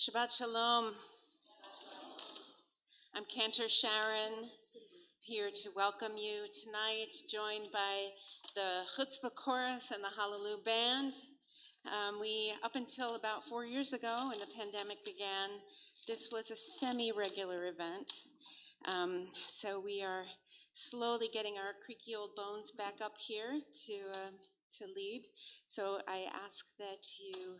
Shabbat Shalom. I'm Cantor Sharon, here to welcome you tonight, joined by the Chutzpah Chorus and the Hallelu Band. Up until about 4 years ago, when the pandemic began, this was a semi-regular event. So we are slowly getting our creaky old bones back up here to lead. So I ask that you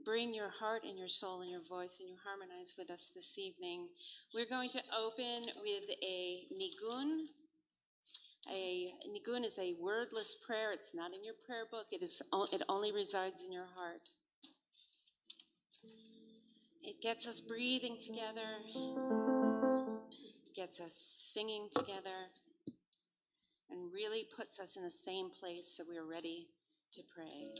bring your heart and your soul and your voice and you harmonize with us this evening. We're going to open with a nigun. A nigun is a wordless prayer. It's not in your prayer book. It only resides in your heart. It gets us breathing together, gets us singing together, and really puts us in the same place so we're ready to pray.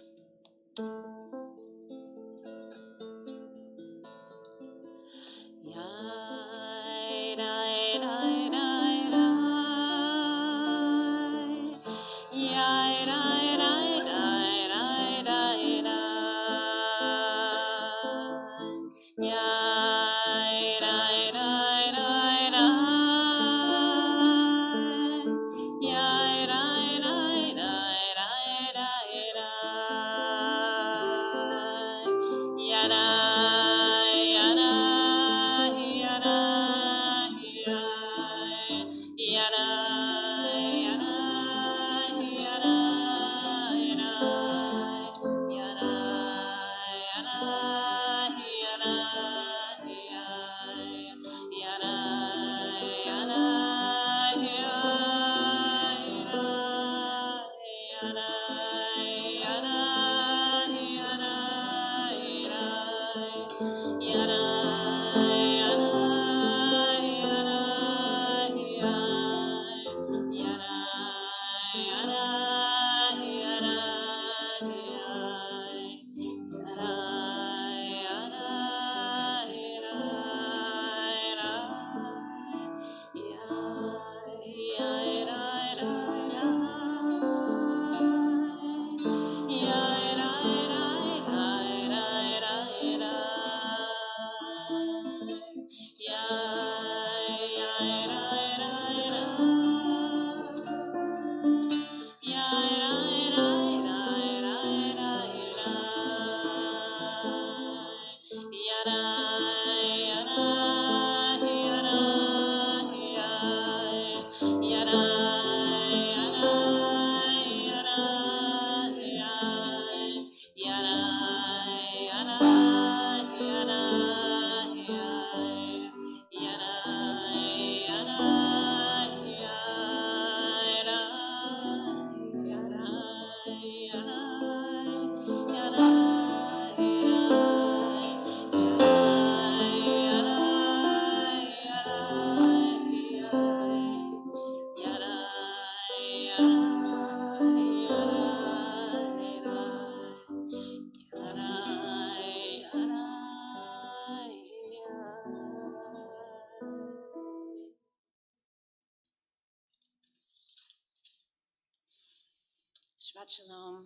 Shabbat Shalom.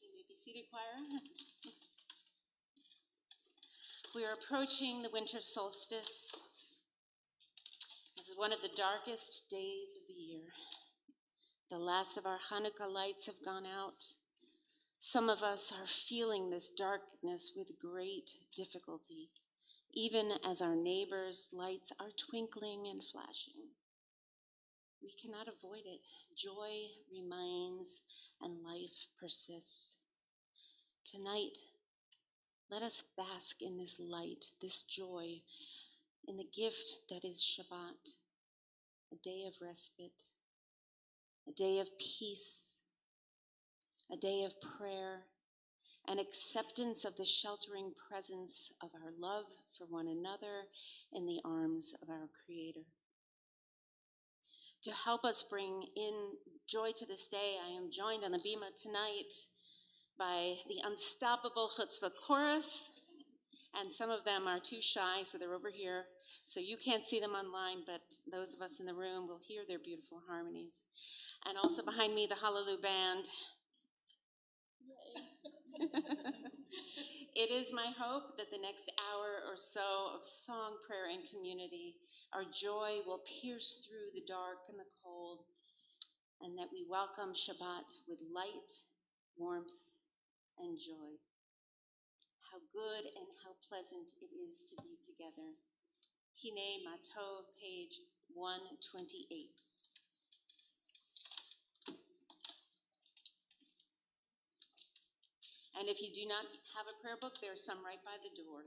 You may be seated, choir. We are approaching the winter solstice. This is one of the darkest days of the year. The last of our Hanukkah lights have gone out. Some of us are feeling this darkness with great difficulty, even as our neighbors' lights are twinkling and flashing. We cannot avoid it. Joy remains and life persists. Tonight, let us bask in this light, this joy, in the gift that is Shabbat, a day of respite, a day of peace, a day of prayer, and acceptance of the sheltering presence of our love for one another in the arms of our Creator. To help us bring in joy to this day, I am joined on the bima tonight by the unstoppable Chutzpah Chorus, and some of them are too shy, so they're over here. So you can't see them online, but those of us in the room will hear their beautiful harmonies. And also behind me, the Hallelu Band. It is my hope that the next hour or so of song, prayer, and community, our joy will pierce through the dark and the cold, and that we welcome Shabbat with light, warmth, and joy. How good and how pleasant it is to be together. Hine Matov, page 128. And if you do not have a prayer book, there's some right by the door.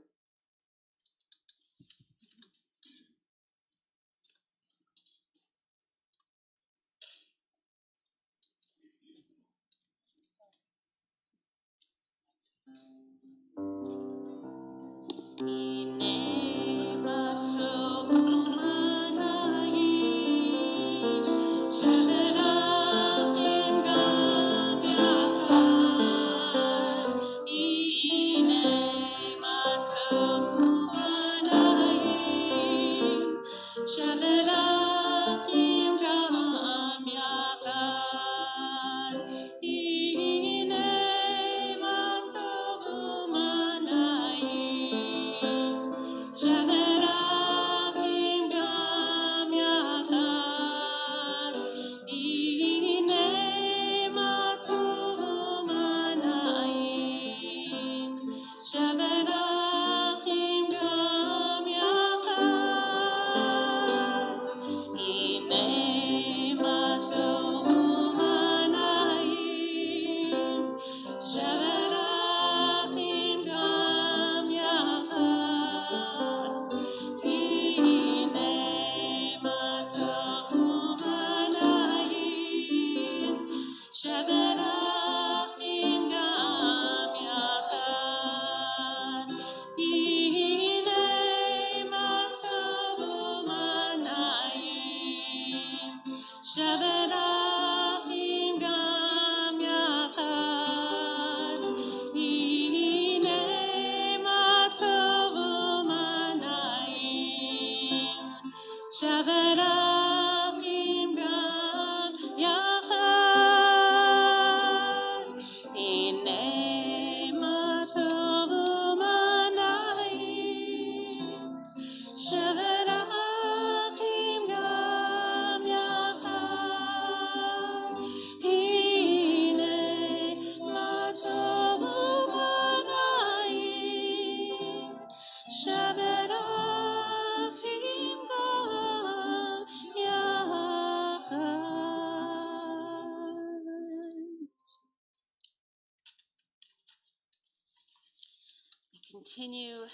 Continue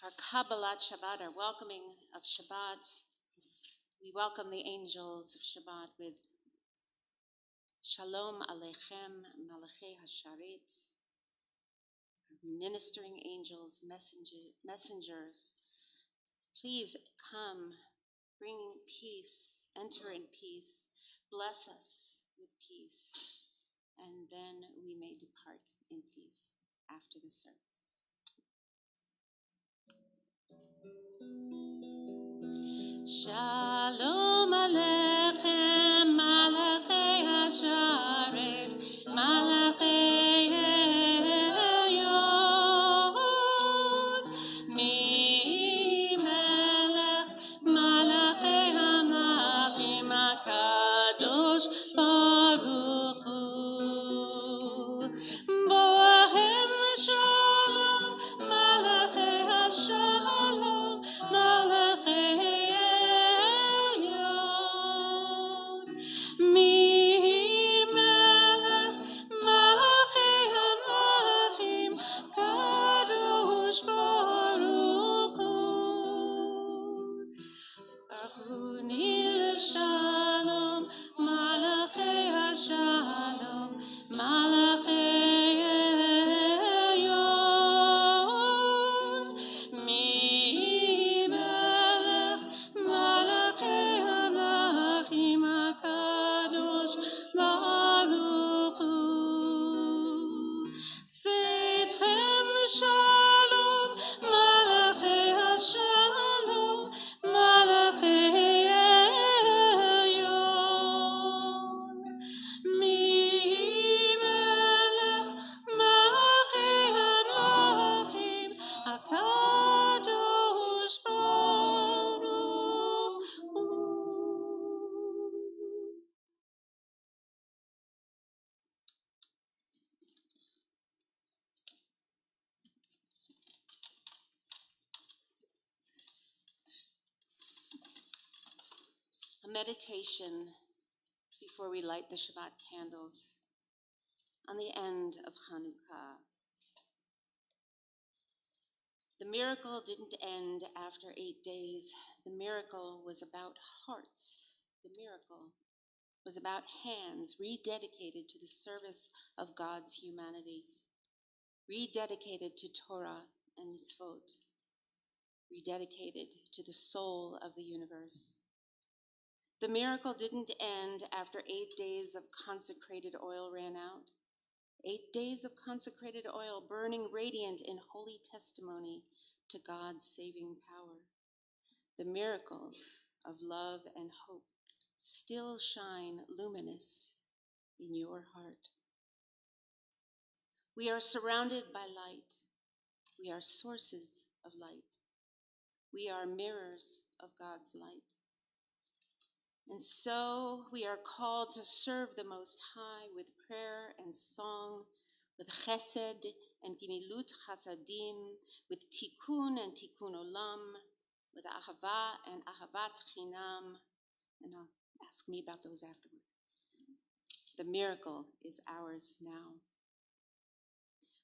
our Kabbalat Shabbat, our welcoming of Shabbat. We welcome the angels of Shabbat with Shalom Aleichem Malachei Hasharit, ministering angels, messengers. Please come, bring peace, enter in peace, bless us with peace, and then we may depart in peace after the service. Shalom Aleichem, Malachei Hasharet, Malachei Elyon, Mi Melech, Malachei HaMelachim HaKadosh Baruch Hu, Bohem Shalom, Malachei Hashalom, Malachei Shalom, Malachei Hashalom, Malachei Elyon, Mi Melech, Malachei HaMelachim HaKadosh Baruch Hu, Tzedchem Shalom, Malachei Hashalom, Malachei Mi Melech, Malachei A meditation before we light the Shabbat candles on the end of Hanukkah. The miracle didn't end after 8 days. The miracle was about hearts. The miracle was about hands rededicated to the service of God's humanity, rededicated to Torah and mitzvot, rededicated to the soul of the universe. The miracle didn't end after 8 days of consecrated oil ran out. 8 days of consecrated oil burning radiant in holy testimony to God's saving power. The miracles of love and hope still shine luminous in your heart. We are surrounded by light. We are sources of light. We are mirrors of God's light. And so we are called to serve the Most High with prayer and song, with chesed and gimilut chasadim, with tikkun and tikkun olam, with ahava and ahavat chinam. And ask me about those afterward. The miracle is ours now.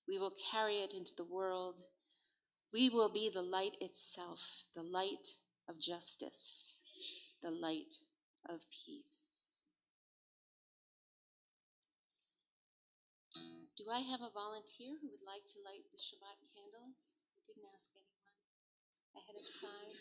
We will carry it into the world. We will be the light itself, the light of justice, the light of peace. Do I have a volunteer who would like to light the Shabbat candles? I didn't ask anyone ahead of time.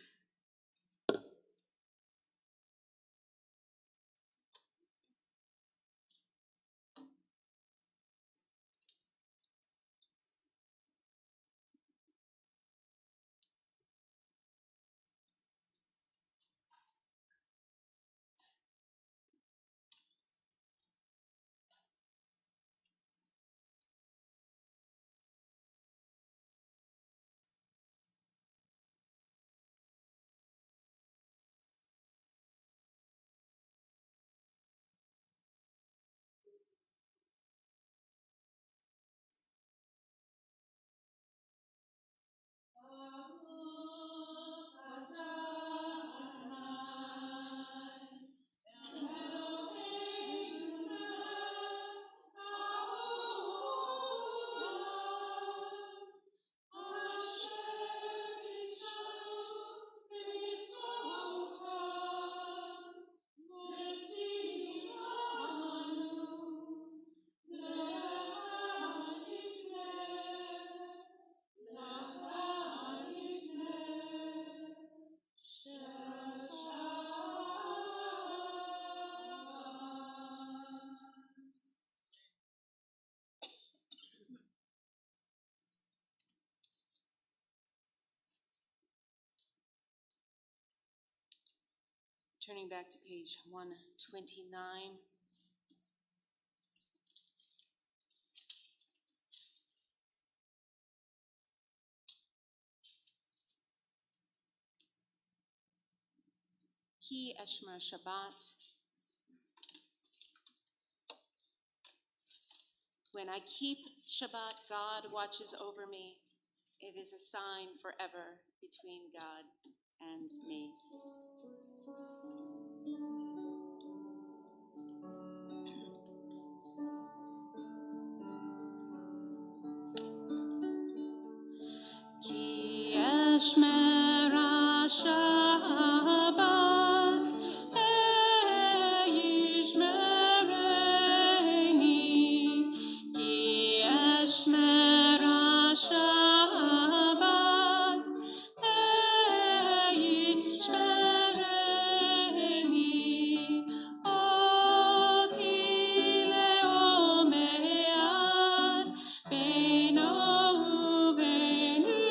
Turning back to page 129. Ki Eshmer Shabbat. When I keep Shabbat, God watches over me. It is a sign forever between God and me. Ki Eshmer Shabbat, Yishmereni. Ki Eshmer Shabbat, Yishmereni. Oti leomead, Beino uveni.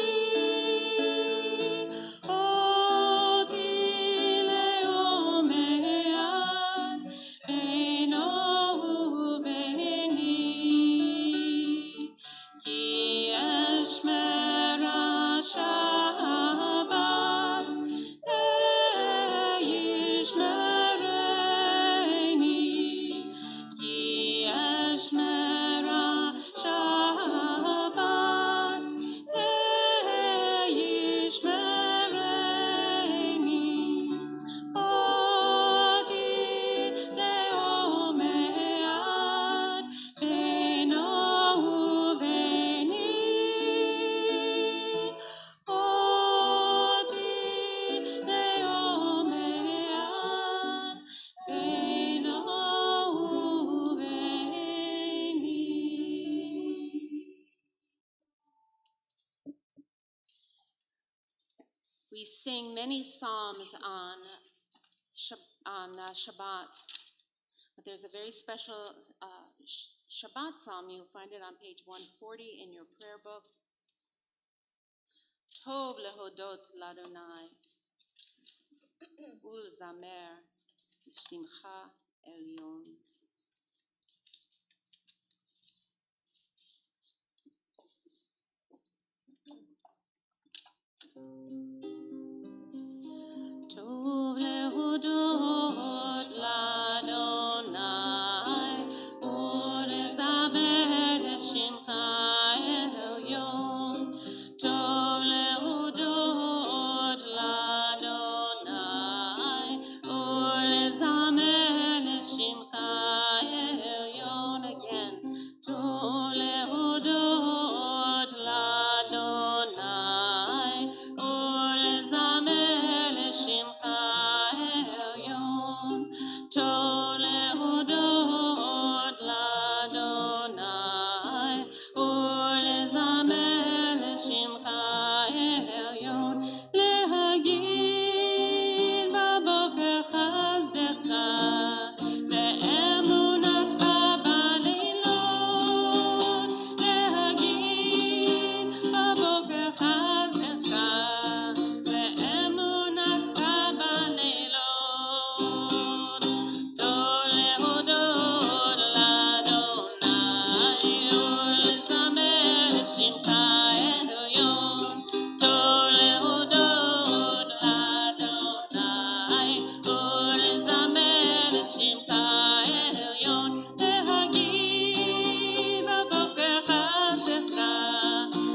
We sing many psalms on Shabbat, but there's a very special Shabbat psalm. You'll find it on page 140 in your prayer book. Tov lehodot l'Adonai, ulzamer shimcha elyon. Tov lehodot l'Adonai, ulzamer shimcha elyon. Tov lehodot l'Adonai, ulzamer shimcha elyon. Again, Tov lehodot l'Adonai, ulzamer shimcha elyon. Tov lehodot l'Adonai, ulzamer shimcha elyon. להגיד בבוקר חסדך ואמונתך בלילות. להגיד בבוקר חסדך ואמונתך בלילות. טוב להודות לאדוני ולזמר לשמך העליון. טוב להודות לאדוני ולזמר לשמך העליון. להגיד בבוקר חסדך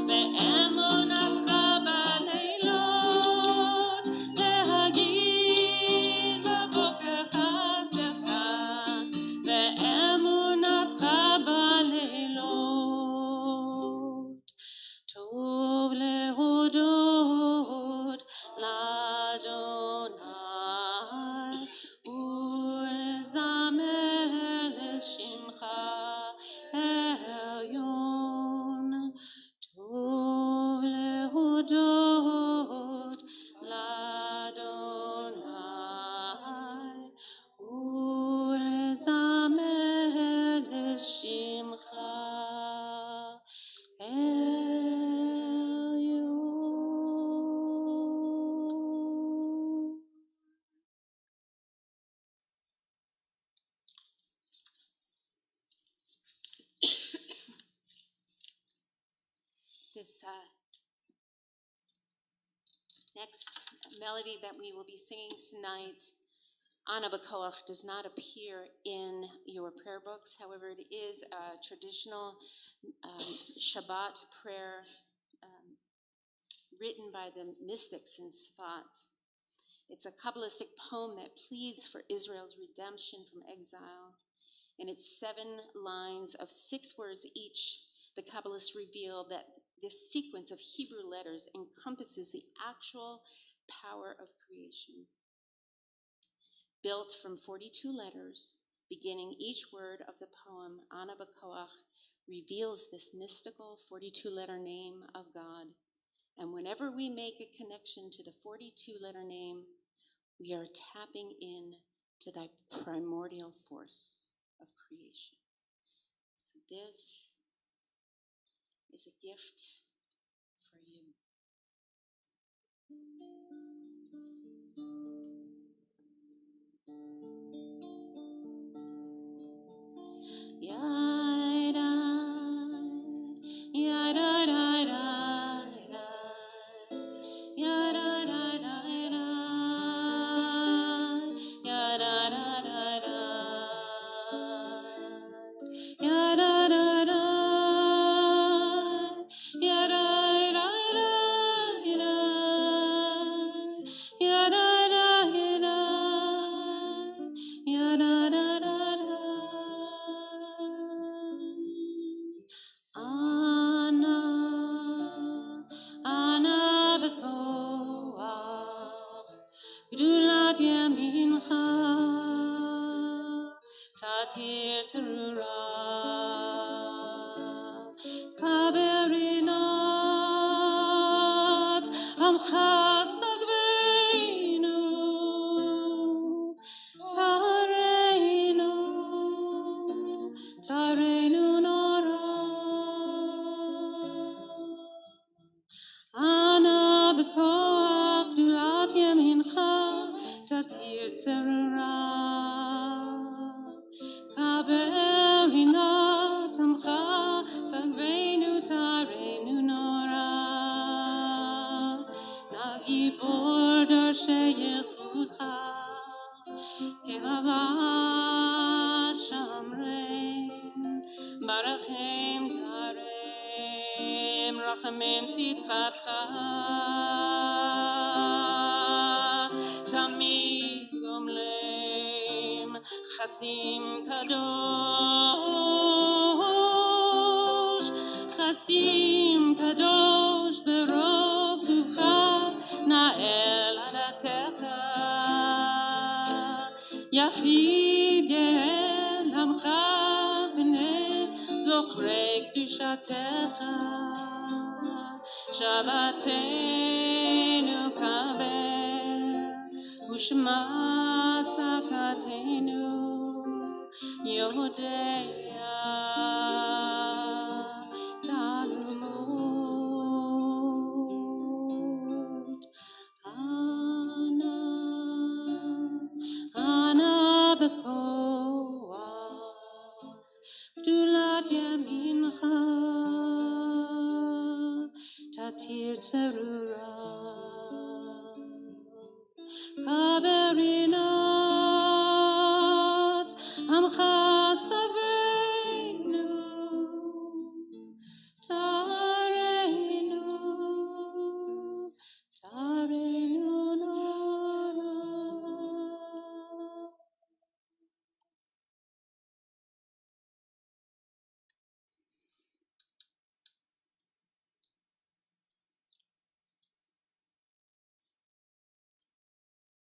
ואמונתך בלילות. להגיד בבוקר חסדך ואמונתך בלילות. טוב להודות לאדוני ולזמר לשמך העליון. טוב להודות לאדוני ולזמר לשמך העליון. This next melody that we will be singing tonight, Ana B'Koach, does not appear in your prayer books. However, it is a traditional Shabbat prayer written by the mystics in Sfat. It's a Kabbalistic poem that pleads for Israel's redemption from exile. In its 7 lines of 6 words each, the Kabbalists reveal that this sequence of Hebrew letters encompasses the actual power of creation. Built from 42 letters, beginning each word of the poem, Ana B'Koach reveals this mystical 42-letter name of God. And whenever we make a connection to the 42-letter name, we are tapping in to the primordial force of creation. So this is a gift for you. Yada, yada, yada, yada, yada, yada, yada, Tatir Tzurah, Kaberinat, Amcha Sagve. tzarura kaber hinat amcha sagreinu tareinu nora nagi border sheyechutcha kehavat shamrein barachem tarem rachamim tzitchatcha tamid gomlem chasim kadosh berov tuvcha na'el adatecha yachid yehel hamcha b'nei zochrei kedushatecha Shabbatenu kabel u'shma tzakatenu Yodeya Talmud Ana bekoach Gdulat yamincha Tatir tzarura Kaberinat Amcha saveinu Tareinu nora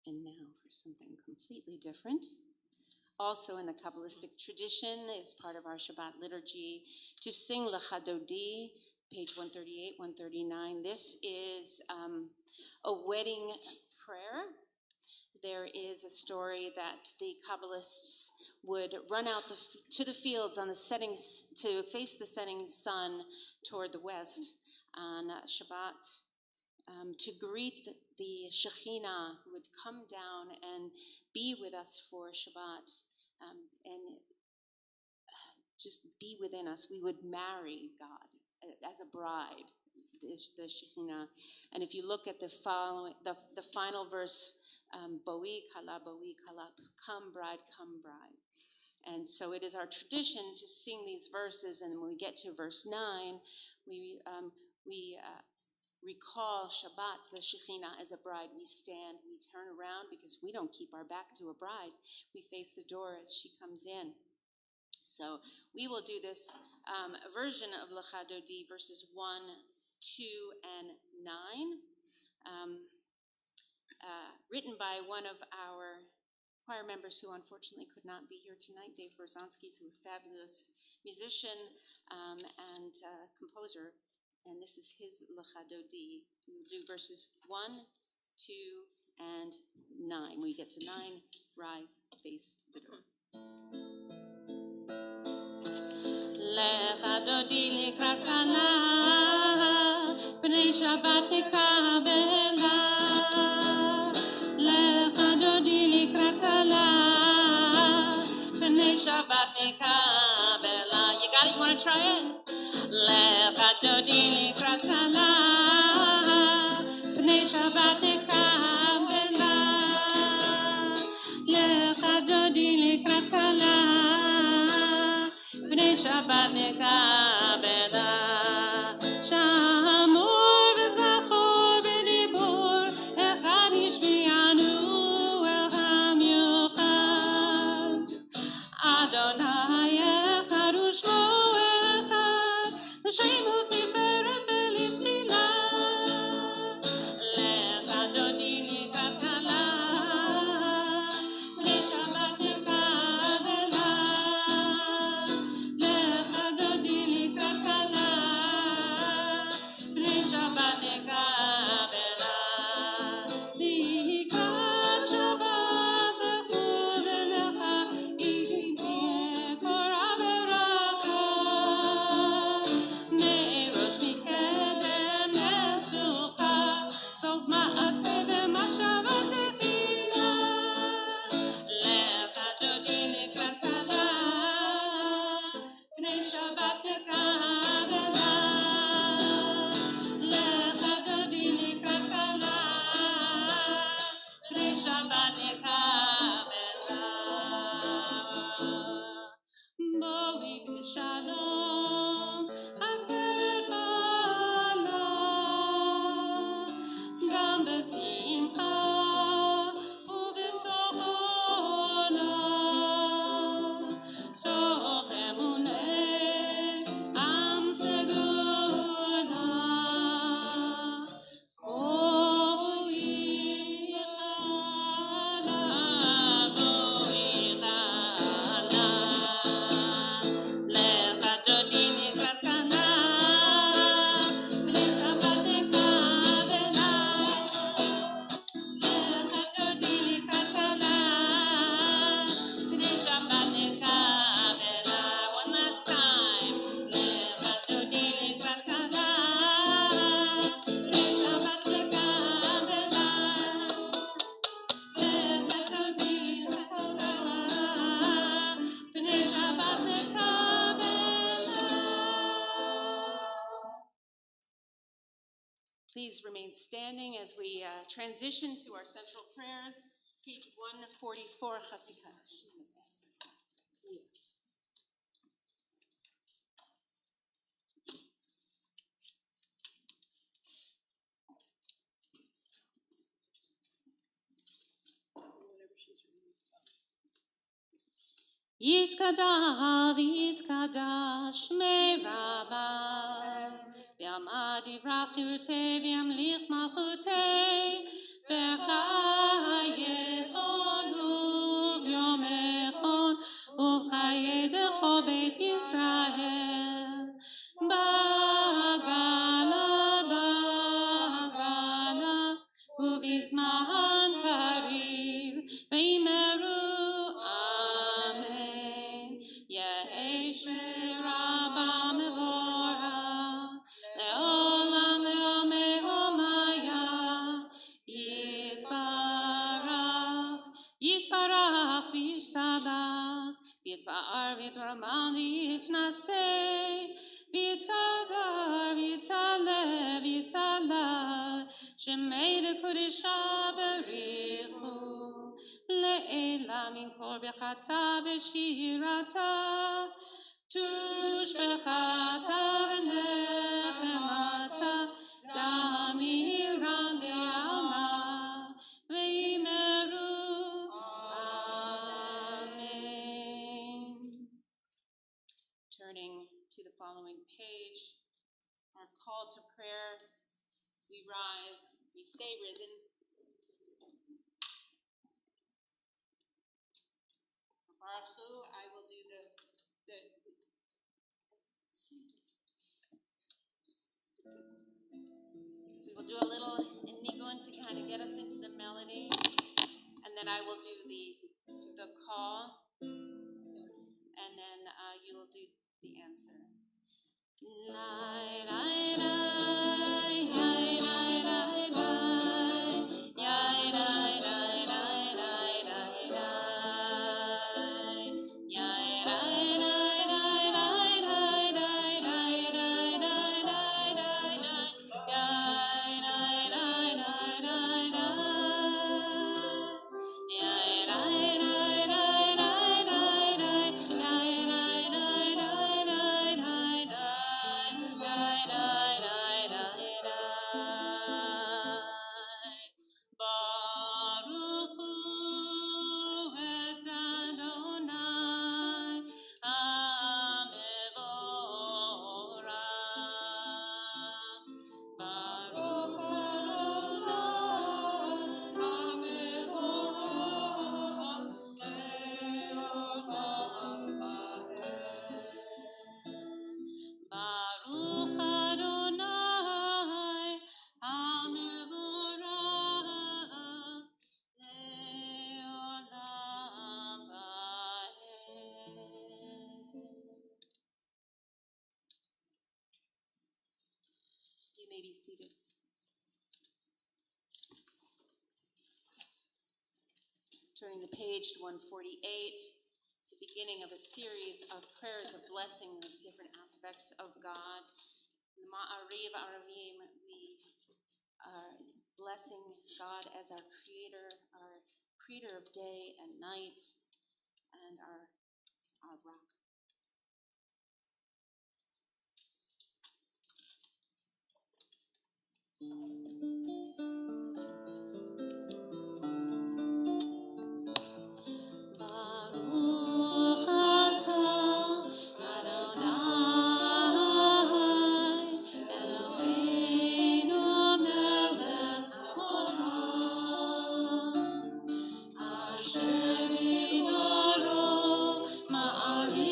And now for something completely different. Also in the Kabbalistic tradition is part of our Shabbat liturgy to sing Lecha Dodi, page 138, 139. This is a wedding prayer. There is a story that the Kabbalists would run out to the fields on the settings to face the setting sun toward the west on Shabbat. To greet the Shekhinah who would come down and be with us for Shabbat and just be within us. We would marry God as a bride, the Shekhinah. And if you look at the final verse, Boi kala, come bride, come bride. And so it is our tradition to sing these verses, and when we get to verse 9, we recall Shabbat, the Shekhinah, as a bride. We stand, we turn around because we don't keep our back to a bride. We face the door as she comes in. So we will do this version of Lecha Dodi, verses 1, 2, and 9, written by one of our choir members who unfortunately could not be here tonight, Dave Berzonsky, who's a fabulous musician and composer. And this is his Lecha Dodi. We'll do verses 1, 2, and 9. When we get to 9, rise, face the door. Lecha Dodi likrat kala, b'nei Shabbat nikabela. Lecha Dodi likrat kala, b'nei Shabbat nikabela. You got it? You want to try it? Lecha Dodi likrat kala, b'nei Shabbat nikabela. Lecha Dodi likrat kala, b'nei Shabbat nikabela. Shamor v'zachor v'dibur, echad yishmianu el hamiyochad. Adonai echad u'shmo echad, l'shem hu tiferet Please remain standing as we transition to our central prayers. Page 144, Chatzika. Yitzkadah v'yitzkadah shmei Rabba v'yamad yivrachute v'yamlich malchute v'chayechon uv'yomechon uv'chayedecho beit Yisrael b'gala uv'izman kariv v'imeru V'yitvar v'yitvarman v'yitnaseh v'yitagar v'yitaleh v'yitaleh shemei l'kodesha berichu le'ela min kol bechata v'shirata tushbechata v'nechemata damiram v'yama v'imeru. Turning to the following page, our call to prayer. We rise, we stay risen. Baruch Hu, I will do the so we will do a little nigun to kind of get us into the melody, and then I will do the call, and then you will do the answer. You may be seated. Turning the page to 148, it's the beginning of a series of prayers of blessing of different aspects of God. In the Ma'ariv Aravim, we are blessing God as our creator of day and night, and our rock. Ma'ariv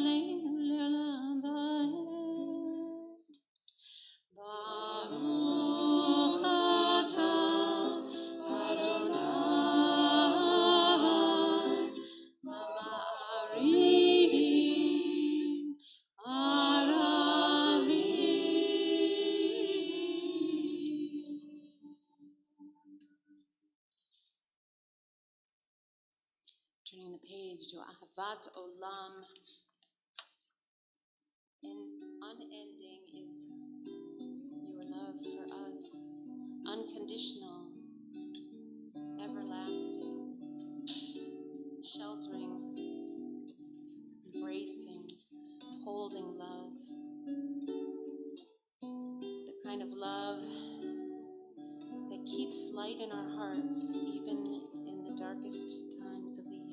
aleinu le'olam va'ed. Baruch atah Adonai Ma'arim Aravim. Turning the page to Ahavat Olam. And unending is your love for us, unconditional, everlasting, sheltering, embracing, holding love, the kind of love that keeps light in our hearts even in the darkest times of the year.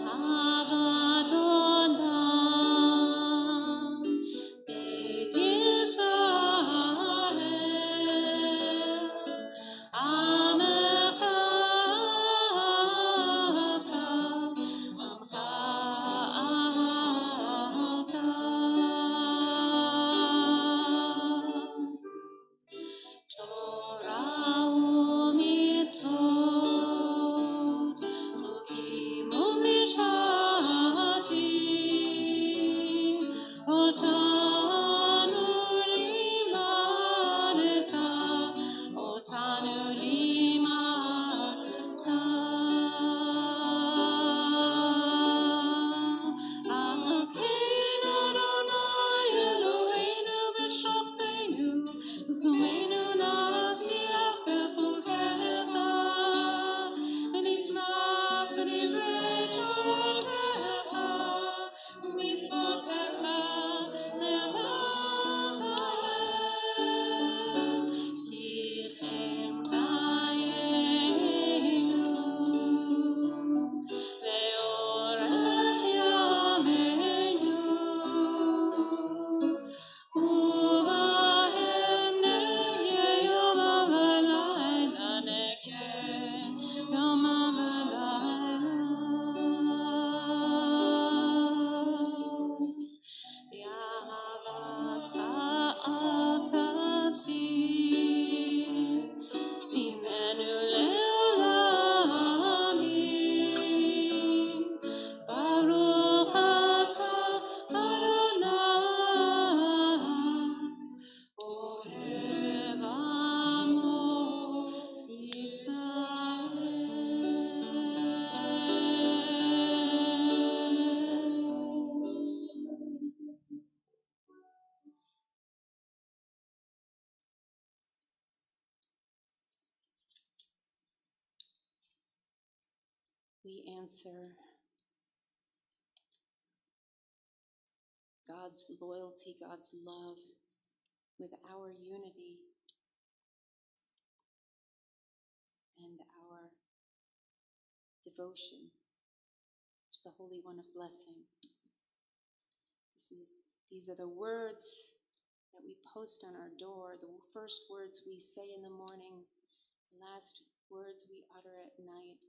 Ahavat Olam, Beit Yisrael, Amecha ahavta, Amcha ahavta. Torah u'mitzvot, chokim u'mishpatim, otanu limadta, otanu limadta. Elokeinu Adonai Eloheinu b'shachenu, u'chumeinu nasiach b'chukecha, v'nismach b'divrei Toratecha, u'mitzvotecha le'olam va'ed. Ki chem chayenu, ve'orech yameinu, u'vahem nege yomam v'layla, nege yomam v'layla. V'ahavatcha tasir, Imenu le'olamim. Baruch atah Adonai, ohev amo Yisrael. We answer God's loyalty, God's love with our unity and our devotion to the Holy One of Blessing. These are the words that we post on our door, the first words we say in the morning, the last words we utter at night.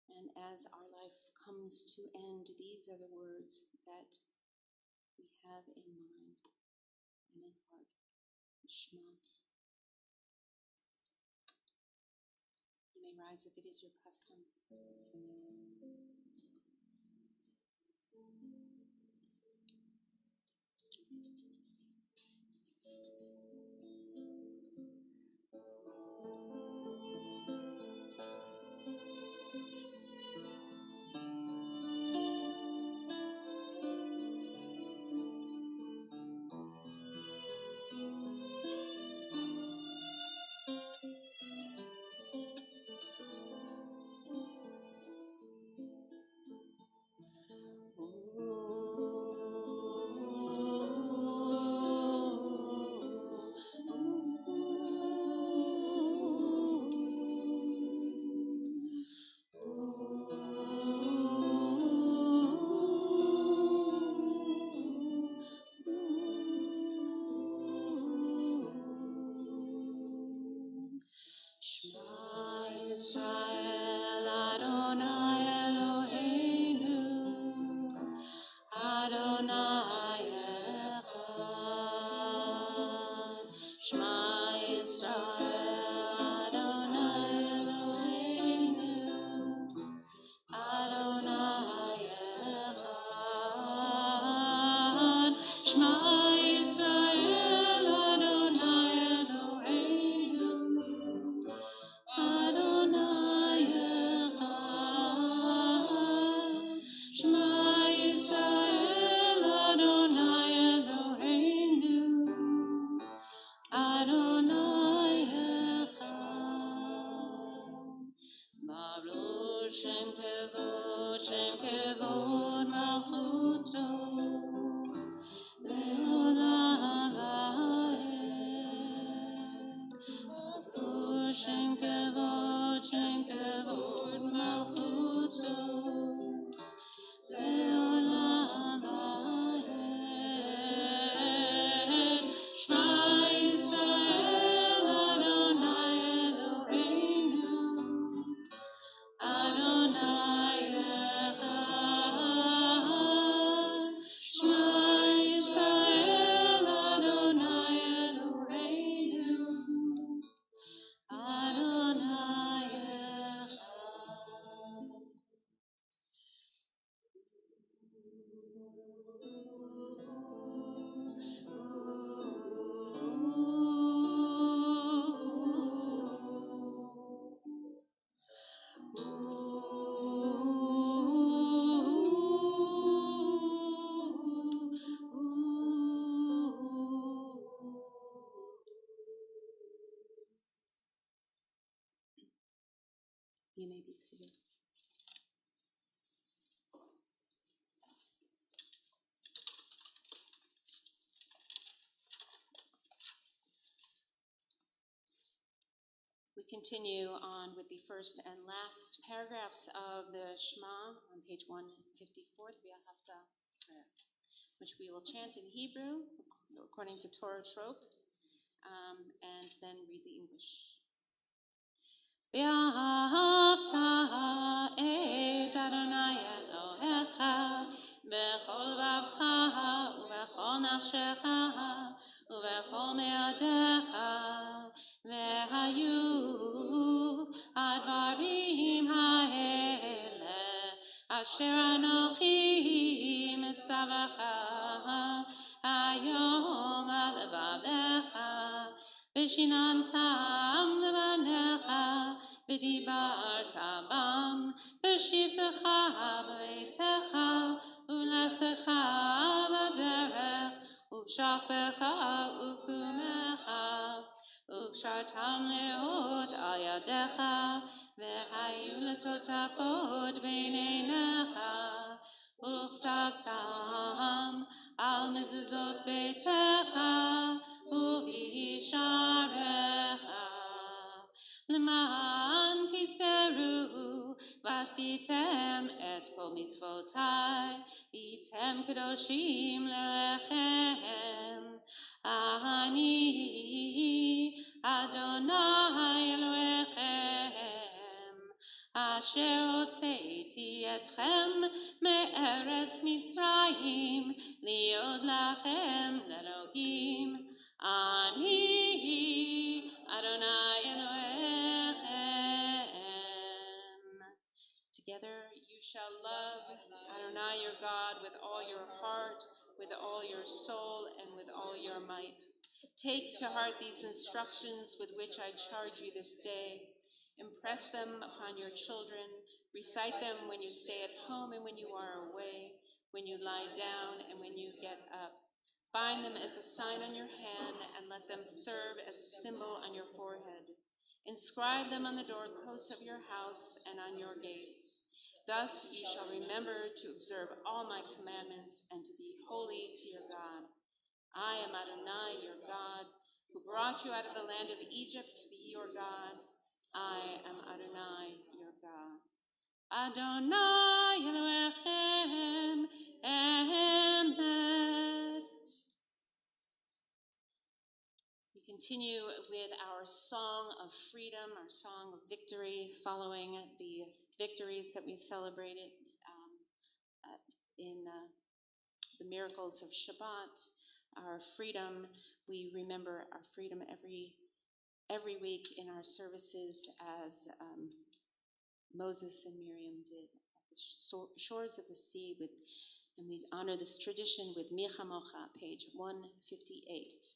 And as our life comes to end, these are the words that we have in mind and in heart. Shema. You may rise if it is your custom. Shema Yisrael Adonai Eloheinu Adonai Echad. Shema Yisrael Adonai Eloheinu Adonai Echad. Baruch Shem Kevod Malchuto Leolam Vaed. Baruch Shem Kevod Malchuto Leolam Vaed. Shema Yisrael Adonai Eloheinu Adonai Echad. Shema Yisrael Adonai Eloheinu Adonai Echad. You may be seated. We continue on with the first and last paragraphs of the Shema on page 154, the Be'ahafta prayer, which we will chant in Hebrew according to Torah trope, and then read the English. Be'ahavta et Adonai Elohecha bechol vavcha uvechol nafshecha uvechol me'adecha vehayu advarim ha'ele asher anochi mitzavacha hayom al levavecha V'shinantam levanecha v'dibarta bam v'shivtecha b'leitecha u'lechtecha b'derech u'shachbecha u'kumecha u'kshartam leot al yadecha v'hayu letotafot b'neinecha u'chtavtam al mezuzot beitecha u'visharecha l'man tizkeru v'asitem et kol mitzvotai v'item kedoshim lelechem ani Adonai Elohechem asher hotzeiti etchem me'eretz Mitzrayim liod lachem l'Elohim Ani Adonai Elohechem. Together you shall love Adonai your God with all your heart, with all your soul, and with all your might. Take to heart these instructions with which I charge you this day. Impress them upon your children. Recite them when you stay at home and when you are away, when you lie down and when you get up. Bind them as a sign on your hand and let them serve as a symbol on your forehead. Inscribe them on the doorposts of your house and on your gates. Thus you shall remember to observe all my commandments and to be holy to your God. I am Adonai, your God, who brought you out of the land of Egypt to be your God. I am Adonai, your God. Adonai Elohechem Emet. We continue with our song of freedom, our song of victory, following the victories that we celebrated in the miracles of Shabbat. Our freedom, we remember our freedom every week in our services, as Moses and Miriam did at the shores of the sea with And we honor this tradition with Mi Chamocha, page 158.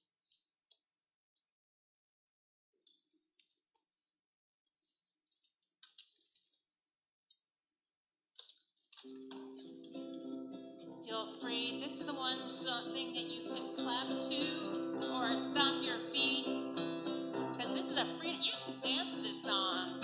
Feel free. This is the one thing that you can clap to or stomp your feet, because this is a freedom. You can dance to this song.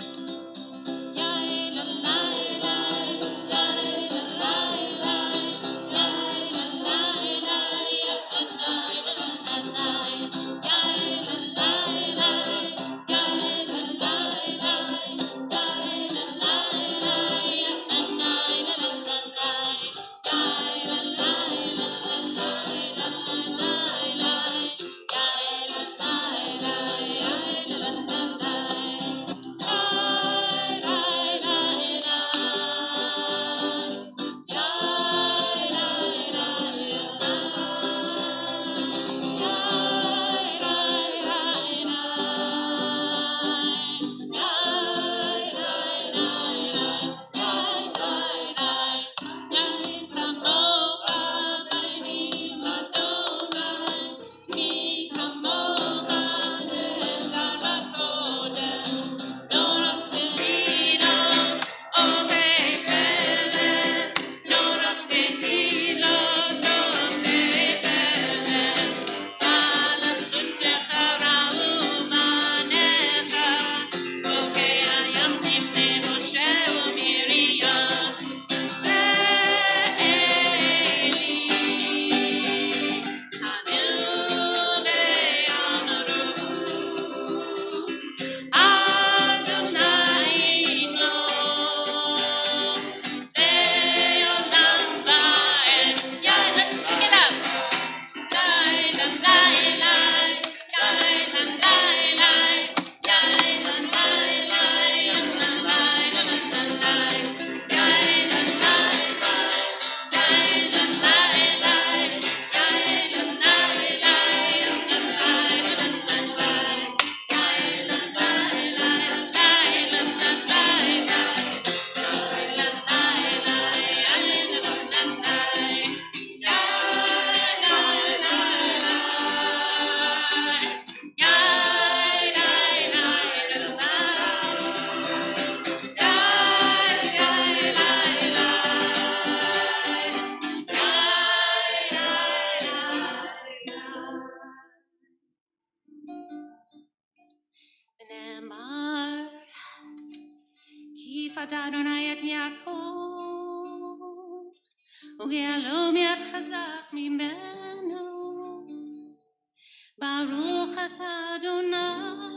Baruch atah Adonai,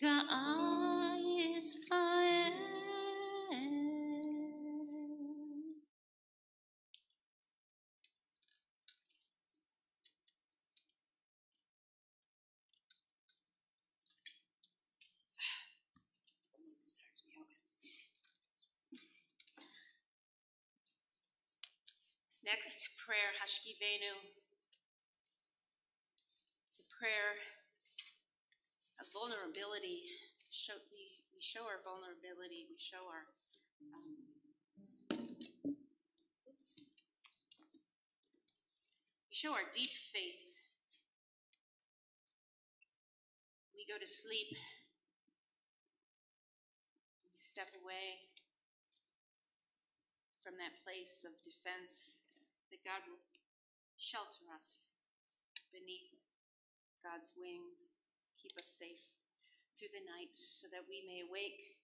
Ga'al Yisrael. This next prayer, Hashkivenu, is a prayer of vulnerability. We show our vulnerability. We show our deep faith. We go to sleep. We step away from that place of defense that God will shelter us beneath God's wings, keep us safe through the night so that we may awake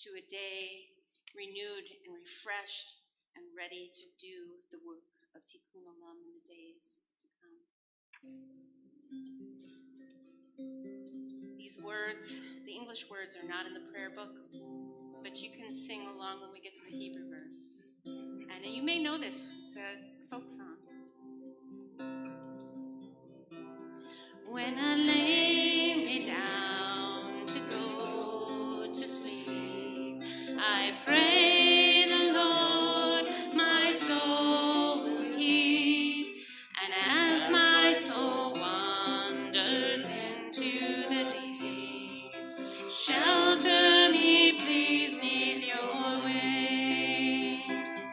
to a day renewed and refreshed and ready to do the work of Tikkun Olam in the days to come. These words, the English words, are not in the prayer book, but you can sing along when we get to the Hebrew verse. And you may know this, it's a folk song. When I lay me down to go to sleep, I pray the Lord my soul will keep, and as my soul wanders into the deep, shelter me please neath your wings.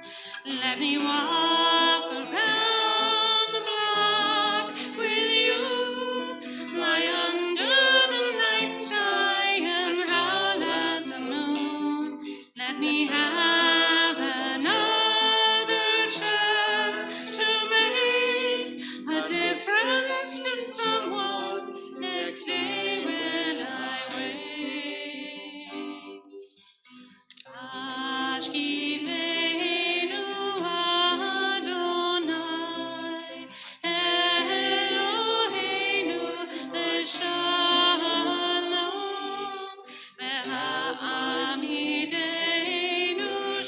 Let Let me walk around the block with you, lie under the night sky and howl at the moon. Let me have another chance to make a difference to someone next day when I wake. Ashkivenu Adonai, Eloheinu Leshalom, Ve'amideinu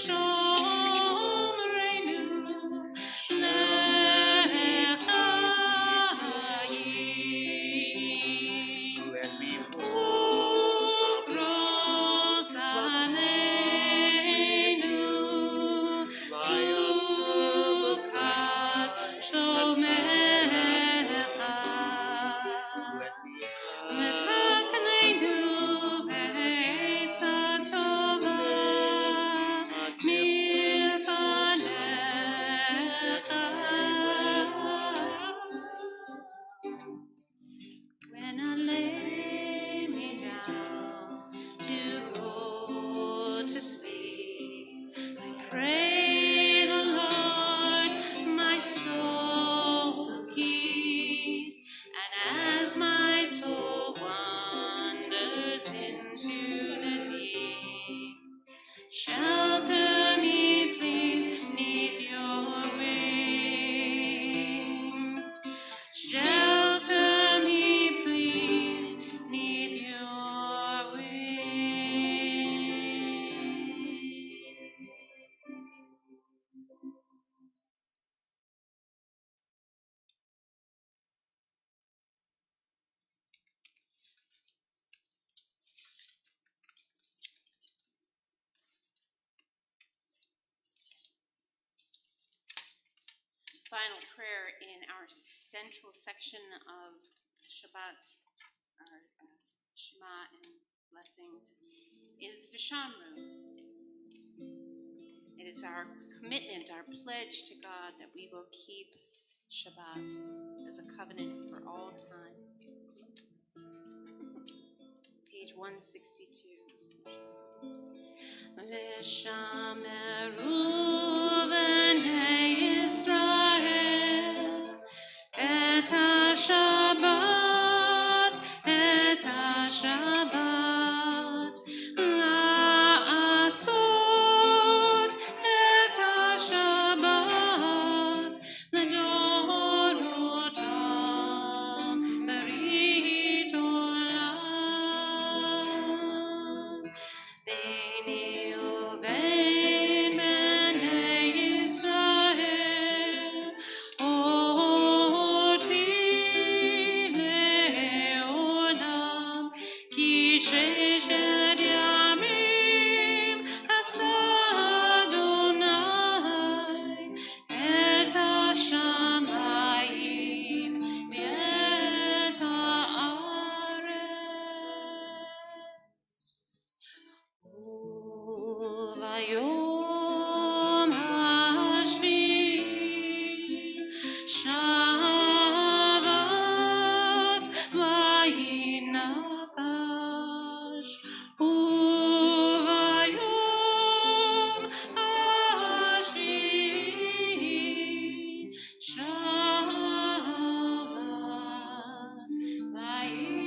Shomreinu Lechayim. Let me Ufros Aleinu Sukat Shomecha. Metakneinu Beitza Tova Milfanecha. When I lay me down to go to sleep, I pray the Lord my soul will keep. And as my soul wanders into the deep, shelter me, please, neath your wings. Shelter me, please, neath your wings. Final prayer in our central section of Shabbat, our Shema and blessings, is Vishamru. It is our commitment, our pledge to God that we will keep Shabbat as a covenant for all time. Page 162. Vishameru v'nei Yisrael et ha-Shabbat la'asot et ha-Shabbat l'dorotam berit olam. Beini uvein bnei Yisrael, oti le'olam, ki sheshet yamim asa Adonai et hashamayim v'et haaretz. Vayom hashvi'i Shabbat vayinachash. Vayom hashvi'i Shabbat vayinachash.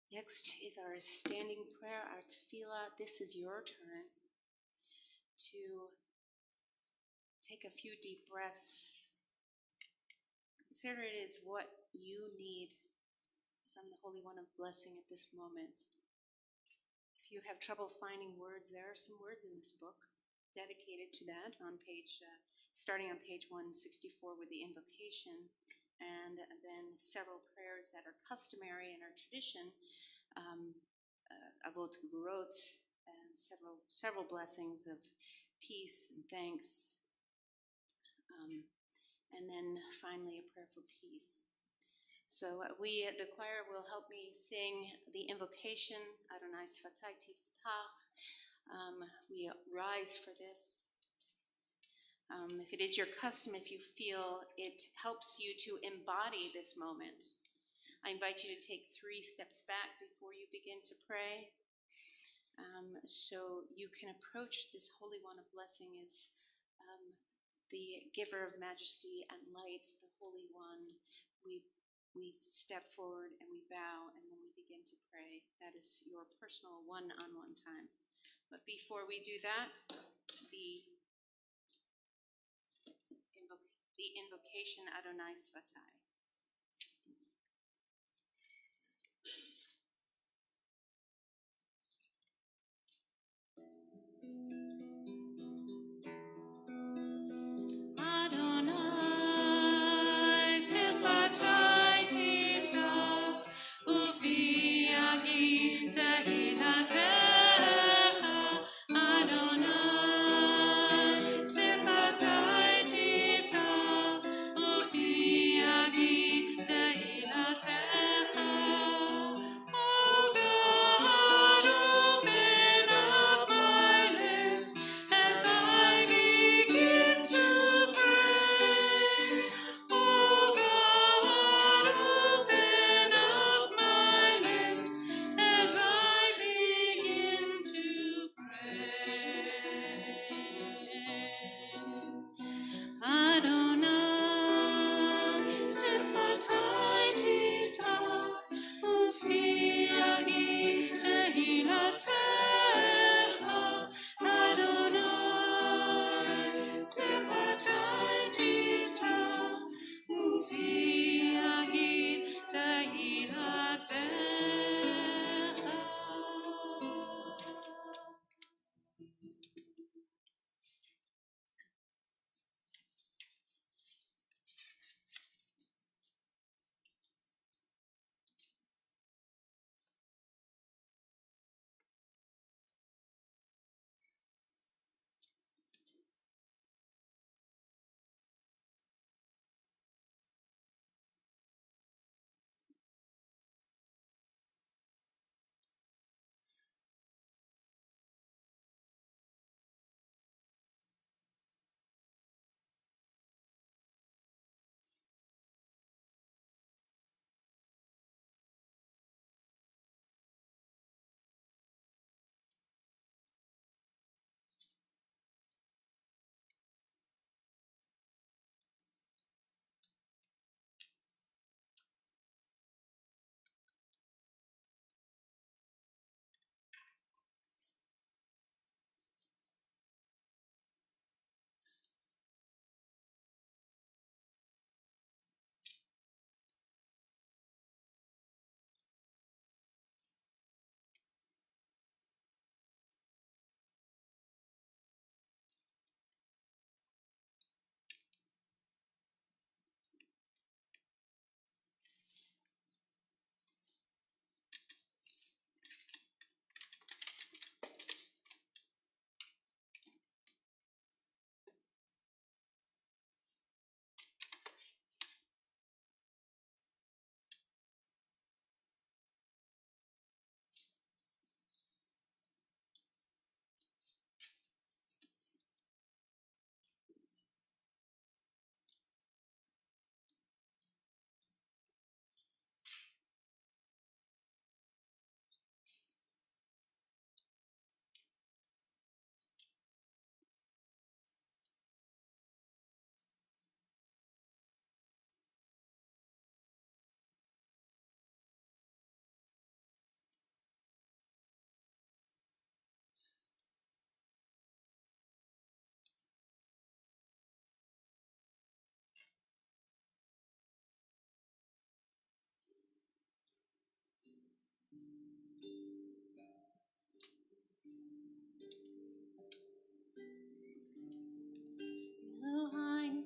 Next is our standing prayer, our tefillah. This is your turn to take a few deep breaths. Consider it as what you need from the Holy One of Blessing at this moment. If you have trouble finding words, there are some words in this book dedicated to that on page, starting on page 164 with the invocation, and then several prayers that are customary in our tradition, Avot Gevurot, and several blessings of peace and thanks, and then finally a prayer for peace. So the choir will help me sing the invocation, Adonai Sfatai Tiftach. We rise for this. If it is your custom, if you feel it helps you to embody this moment, I invite you to take 3 steps back before you begin to pray. So you can approach this Holy One of Blessing as the giver of majesty and light, the Holy One. We step forward and we bow, and then we begin to pray. That is your personal one-on-one time. But before we do that, the invocation Adonai Sfatai. Adonai Sfatai Tiftach ufi agi tehilatecha. Adonai Sfatai Tiftach ufi agi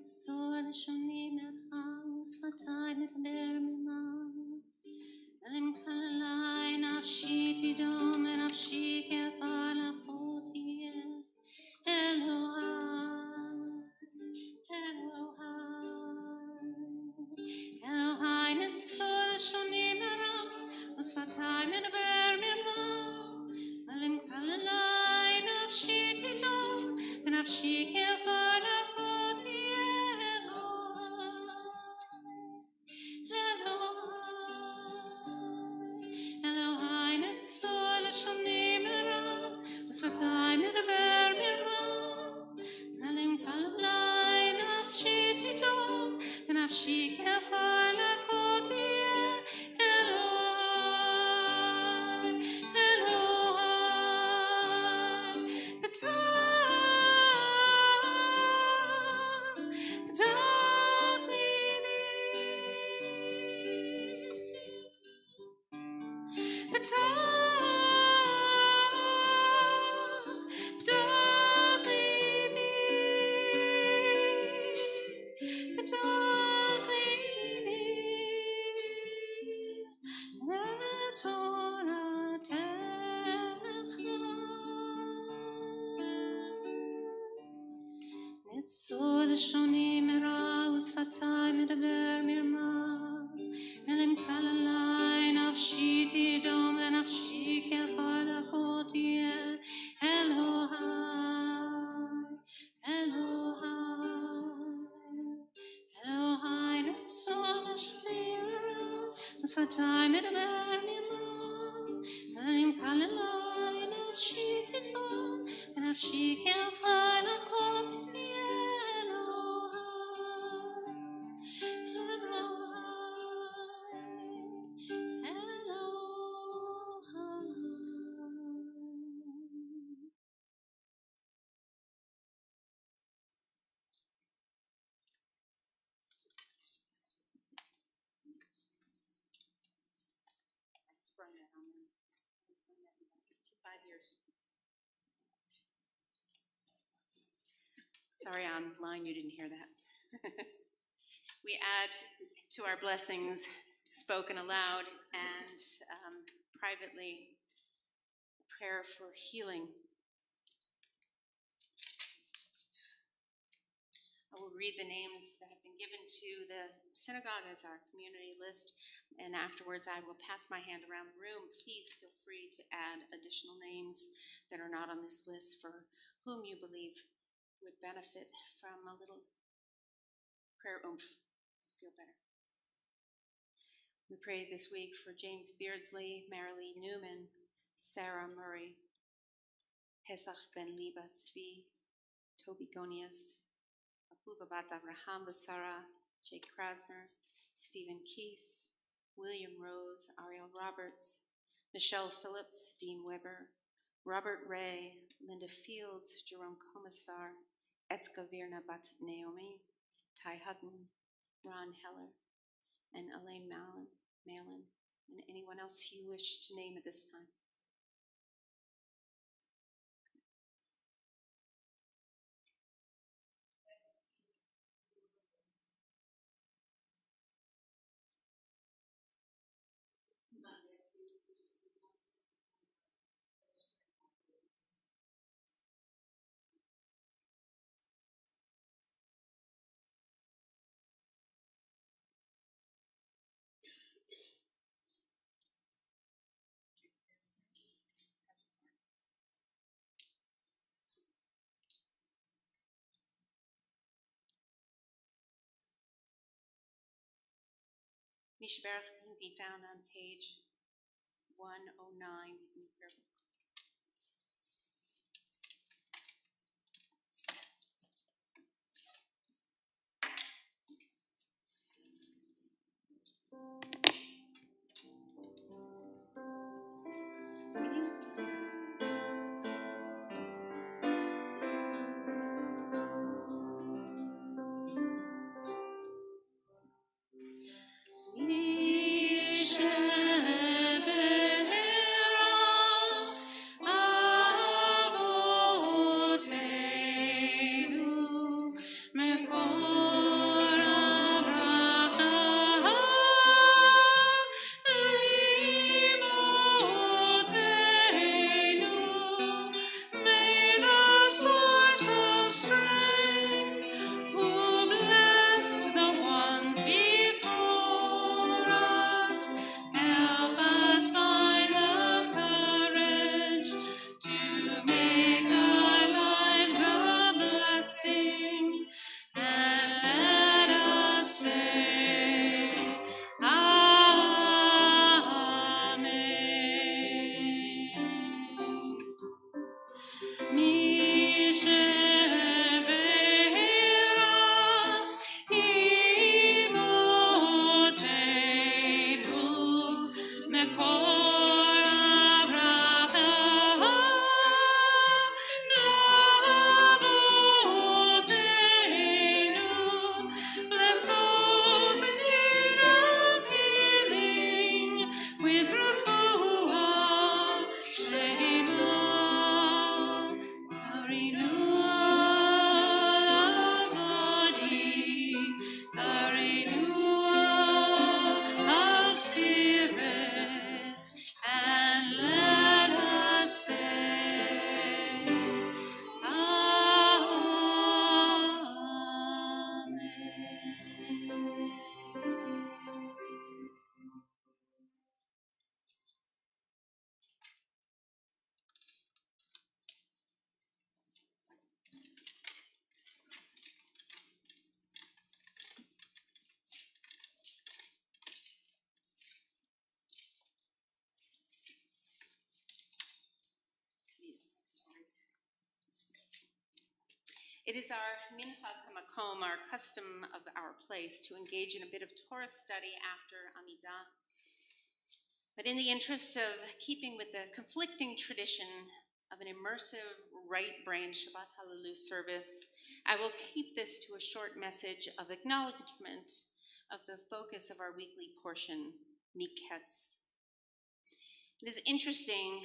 ניצור לשוני מרע ושפתי מדבר ממה אלם כללי נפשי תדום ונפשי כעפר לך תהיה אלוהי ניצור לשוני מרע ושפתי מדבר ממה אלם כללי נפשי תדום ונפשי כעפר לך ושפתי מדבר מרמה אלם כללי נפשי תדום ונפשי כעפר לך תהיה אלוהי פתח ליבי ניצור לשוני מרע ושפתי מדבר מרמה אלם כללי נפשי תדום ונפשי כעפר לך תהיה אלוהי ניצור לשוני מרע ושפתי מדבר מרמה אלם כללי נפשי תדום ונפשי כעפר לך תהיה Sorry, online you didn't hear that. We add to our blessings spoken aloud and privately prayer for healing. I will read the names that have been given to the synagogue as our community list, and afterwards I will pass my hand around the room. Please feel free to add additional names that are not on this list for whom you believe would benefit from a little prayer oomph to feel better. We prayed this week for James Beardsley, Marilee Newman, Sarah Murray, Pesach Ben Liba Tzvi, Toby Gonias, Ahuva Bat Avraham Basara, Jake Krasner, Stephen Keese, William Rose, Ariel Roberts, Michelle Phillips, Dean Weber, Robert Ray, Linda Fields, Jerome Commissar, Etzka Virna Bat Naomi, Ty Hutton, Ron Heller, and Elaine Malin, and anyone else you wish to name at this time. Mishberach can be found on page 109 in the prayer book. It is our minhag hamakom, our custom of our place, to engage in a bit of Torah study after Amidah. But in the interest of keeping with the conflicting tradition of an immersive right-brain Shabbat Hallelu service, I will keep this to a short message of acknowledgement of the focus of our weekly portion, Miketz. It is interesting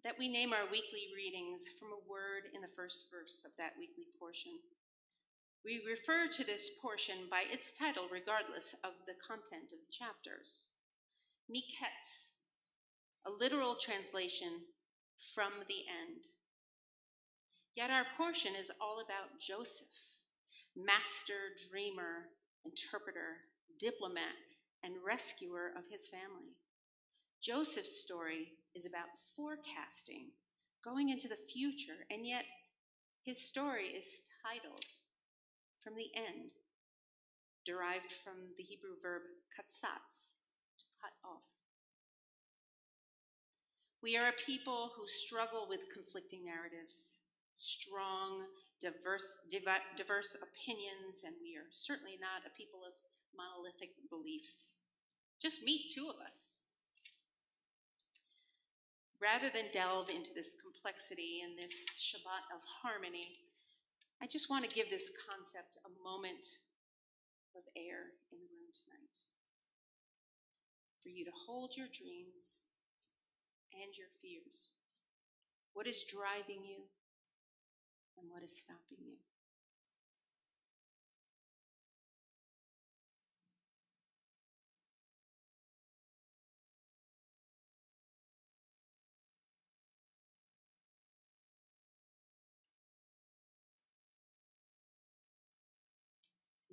that we name our weekly readings from a word in the first verse of that weekly portion. We refer to this portion by its title regardless of the content of the chapters. Miketz, a literal translation, from the end. Yet our portion is all about Joseph, master dreamer, interpreter, diplomat, and rescuer of his family. Joseph's story is about forecasting, going into the future, and yet his story is titled from the end, derived from the Hebrew verb katsatz, to cut off. We are a people who struggle with conflicting narratives, strong, diverse opinions, and we are certainly not a people of monolithic beliefs. Just meet two of us. Rather than delve into this complexity and this Shabbat of harmony, I just want to give this concept a moment of air in the room tonight. For you to hold your dreams and your fears. What is driving you and what is stopping you?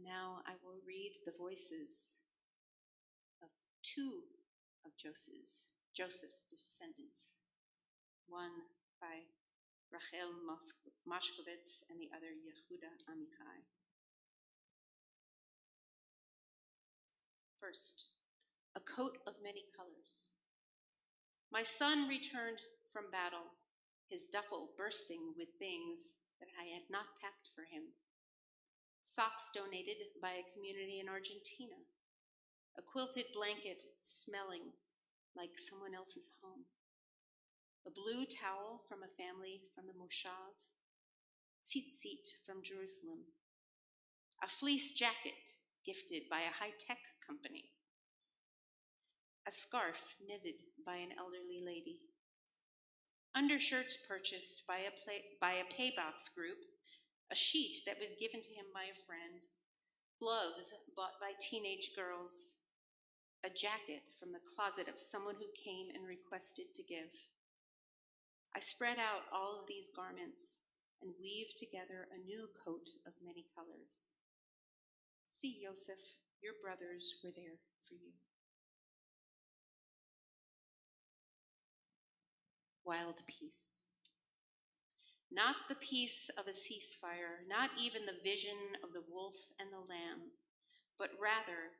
Now I will read the voices of two of Joseph's descendants, one by Rachel Mashkovitz and the other Yehuda Amichai. First, a coat of many colors. My son returned from battle, his duffel bursting with things that I had not packed for him. Socks donated by a community in Argentina, a quilted blanket smelling like someone else's home, a blue towel from a family from the Moshav, tzitzit from Jerusalem, a fleece jacket gifted by a high-tech company, a scarf knitted by an elderly lady, undershirts purchased by a paybox group, a sheet that was given to him by a friend, gloves bought by teenage girls, a jacket from the closet of someone who came and requested to give. I spread out all of these garments and weave together a new coat of many colors. See, Yosef, your brothers were there for you. Wild peace. Not the peace of a ceasefire, not even the vision of the wolf and the lamb, but rather,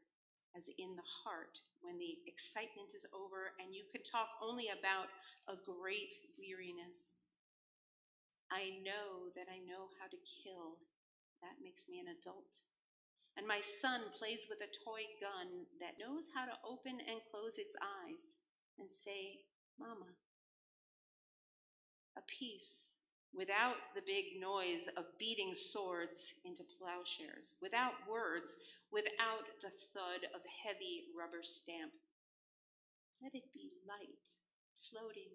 as in the heart, when the excitement is over and you can talk only about a great weariness. I know that I know how to kill. That makes me an adult. And my son plays with a toy gun that knows how to open and close its eyes and say, Mama. A peace without the big noise of beating swords into plowshares, without words, without the thud of heavy rubber stamp. Let it be light, floating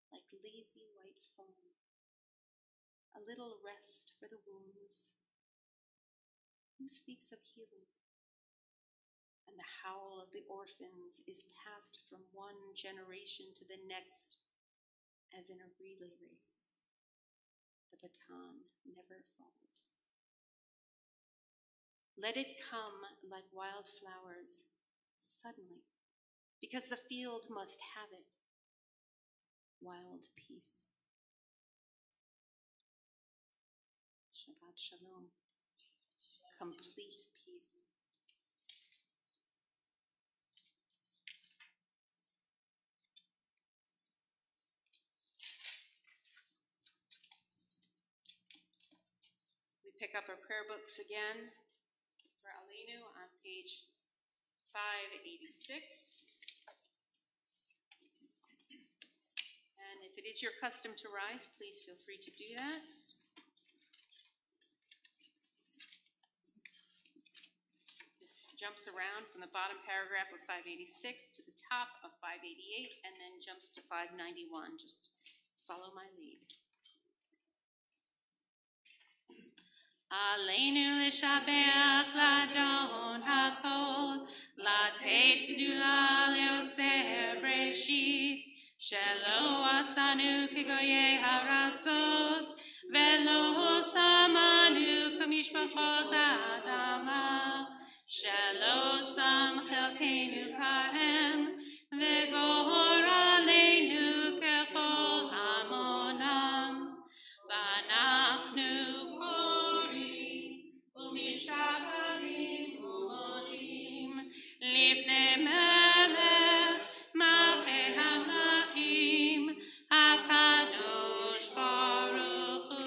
like lazy white foam. A little rest for the wounds. Who speaks of healing? And the howl of the orphans is passed from one generation to the next, as in a relay race. The baton never falls. Let it come like wildflowers, suddenly, because the field must have it. Wild peace. Shabbat shalom. Complete peace. pick up our prayer books again for Hallelu on page 586. And if it is your custom to rise, please feel free to do that. This jumps around from the bottom paragraph of 586 to the top of 588 and then jumps to 591. Just follow my lead. Aleinu l'shabeach ladon hakol, latet gedula leotzer breshit, shelo asanu kegoye haratzot, velo samanu kamishpachot adama, shelo sam chelkenu kahem, vegor aleinu kechol hamonam, v'anachnu Mishtavalim umodim lifnei melech malchei hamlachim hakadosh baruch hu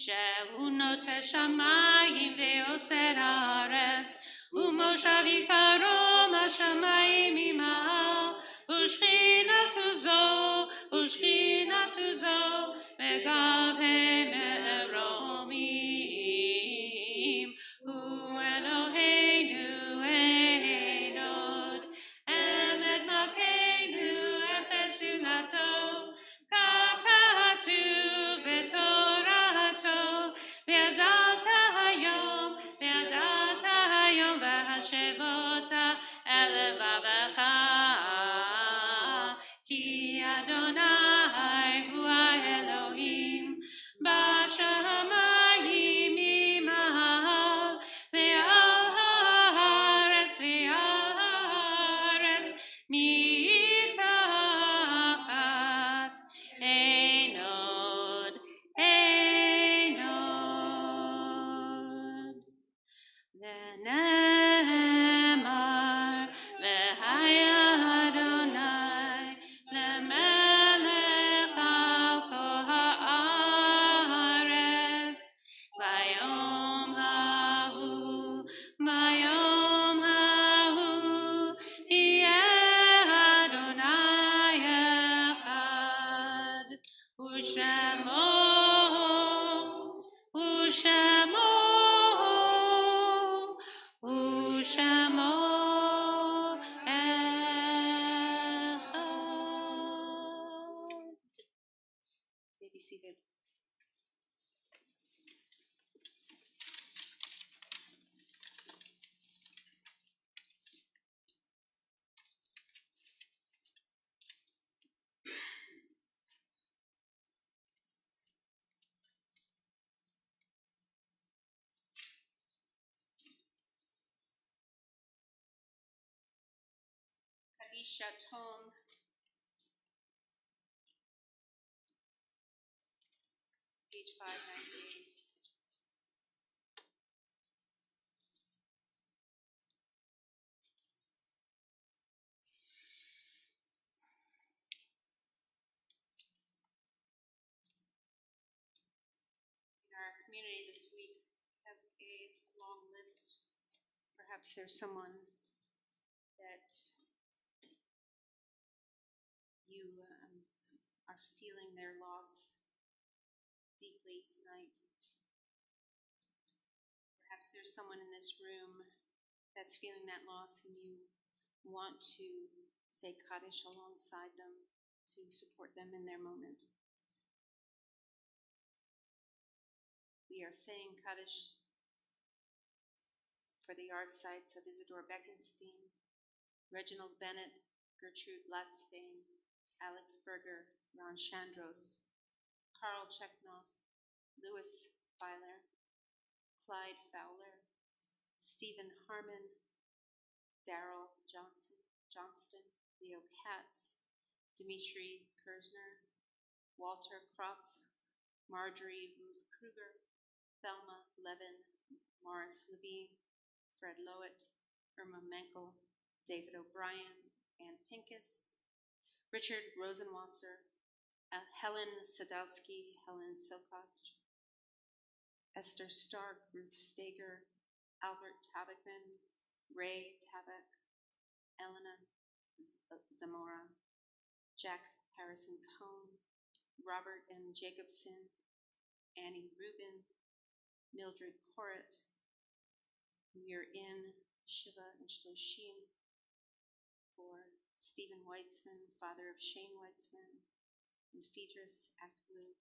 shehu noteh shamayim ve'oser haaretz umoshav yikarom hashamayim imav ushchinatu zo v'gavhei me'romi Ki Adonai hu Elohim b'shamayim imahal ve'al haaretz mitachat einod v'nemar v'haya Adonai lemelech al kol haaretz vayom hahu yeh Adonai echad u'shemo echad. May be seated. Kadisha Tom, page 598. In our community this week, we have a long list. Perhaps there's someone that you are feeling their loss deeply tonight. Perhaps there's someone in this room that's feeling that loss and you want to say Kaddish alongside them to support them in their moment. We are saying Kaddish for the yard sites of Isidore Beckenstein, Reginald Bennett, Gertrude Blattstein, Alex Berger, Ron Chandros, Carl Cheknoff, Louis Filer, Clyde Fowler, Stephen Harmon, Darrell Johnston, Leo Katz, Dimitri Kersner, Walter Kropf, Marjorie Ruth Kruger, Thelma Levin, Morris Levine, Fred Lowett, Irma Menkel, David O'Brien, Ann Pincus, Richard Rosenwasser, Helen Sadowski, Helen Silkoch, Esther Stark, Ruth Stager, Albert Tabakman, Ray Tabak, Elena Zamora, Jack Harrison Cohn, Robert M. Jacobson, Annie Rubin, Mildred Corrett, Mir-In Shiva and Shloshim, for Stephen Weitzman, father of Shane Weitzman, and Phaedrus Actblue,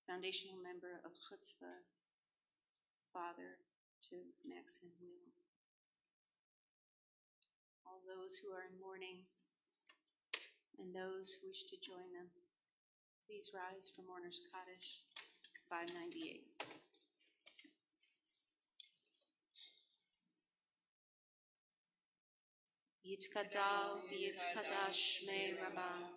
foundational member of Chutzpah, father to Max and Will. All those who are in mourning and those who wish to join them, please rise for Mourner's Kaddish, 598. Yitkadal v'yitkadash shmei Rabbah,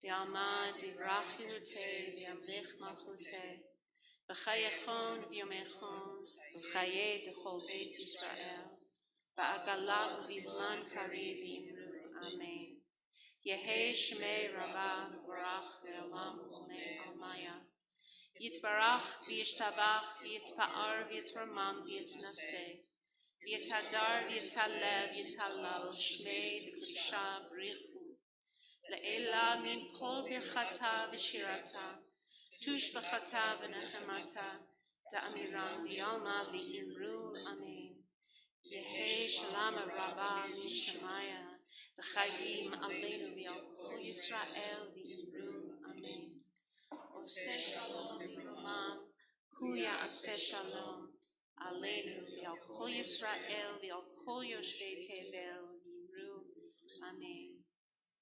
v'almad yivrach yiruteh v'yamlich malchuteh, v'chayechon v'yomechon, v'chayeh d'chol beit Yisrael, v'agalah v'zman kariv v'imru, Amen. Yehei shmei Rabbah v'barach v'olam u'mei almaya, yitbarach v'yishtabach v'yitpa'ar v'yitramam v'yitnaseh, V'yitadar v'yitalev v'yitalal shmei d'kusha brichu le'ela min kol birchata v'shirata tushbachata v'nechemata da'amiram v'yalma v'imru amen. Yehei shalom rabbah min shemaya v'chayim aleinu v'yal kol Yisrael v'imru amen. Oseh shalom v'romam hu ya'aseh shalom Aleinu v'al kol Yisrael v'al kol yoshvei tevel v'imru, Amen.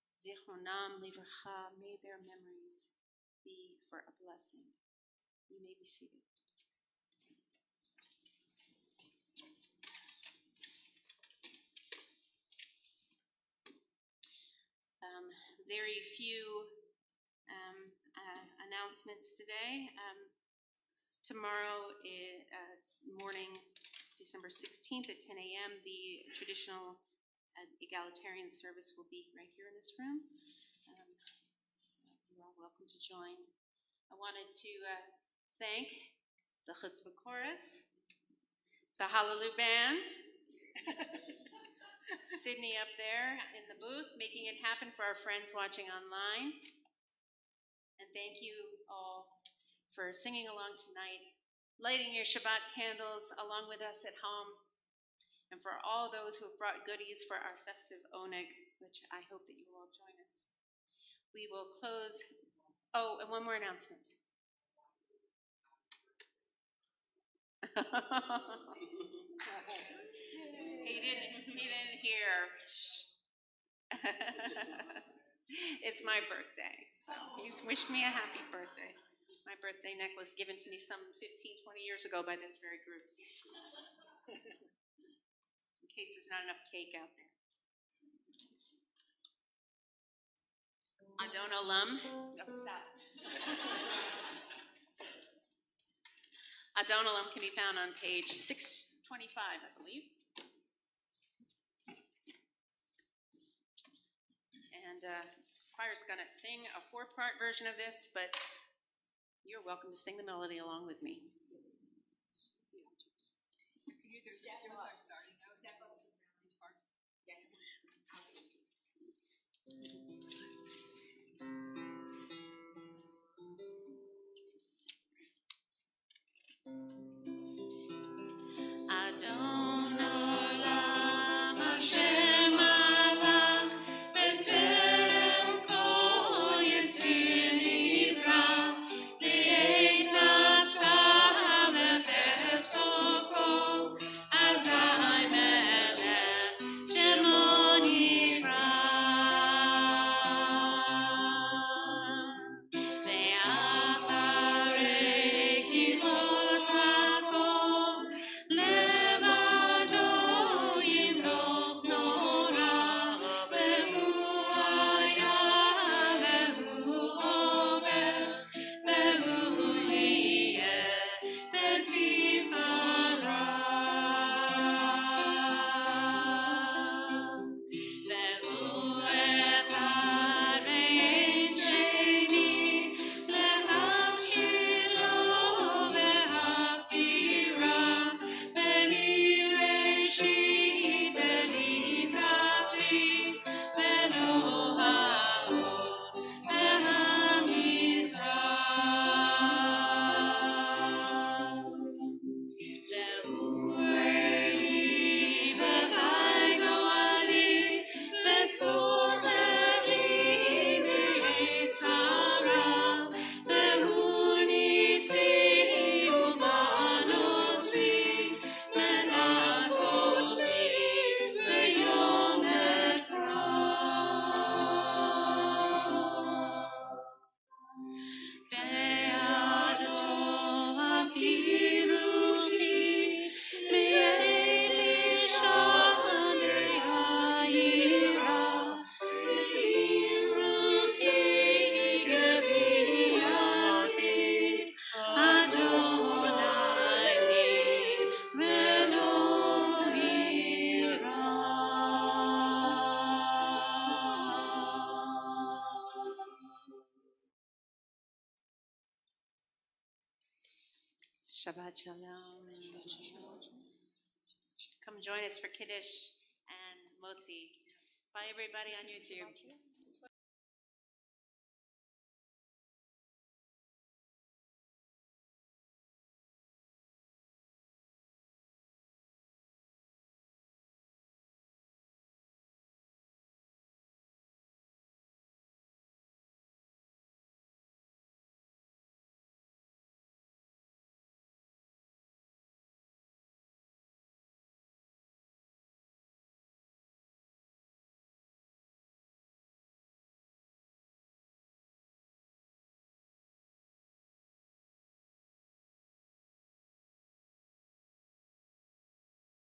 Zichronam livracha, may their memories be for a blessing. You may be seated. Very few announcements today. Tomorrow morning, December 16th at 10 a.m., the traditional egalitarian service will be right here in this room. So you're all welcome to join. I wanted to thank the Chutzpah Chorus, the Hallelu Band, Sydney up there in the booth, making it happen for our friends watching online. And thank you all for singing along tonight, lighting your Shabbat candles along with us at home, and for all those who have brought goodies for our festive oneg, which I hope that you will all join us. We will close. Oh, and one more announcement. He didn't hear. It's my birthday, so he's wished me a happy birthday. My birthday necklace given to me some 15, 20 years ago by this very group. In case there's not enough cake out there. Adon Olam. Oh, stop. Adon Olam can be found on page 625, I believe. And choir's going to sing a 4-part version of this, but you're welcome to sing the melody along with me. Can you step up? Step up each part. Yeah. Adon Olam Hashem Malach B'terem Kol Yetzir Nivra Le'ed Nasa B'Chefzo Kol Azan Shabbat Shalom. Come join us for Kiddush and Motzi. Bye, everybody on YouTube.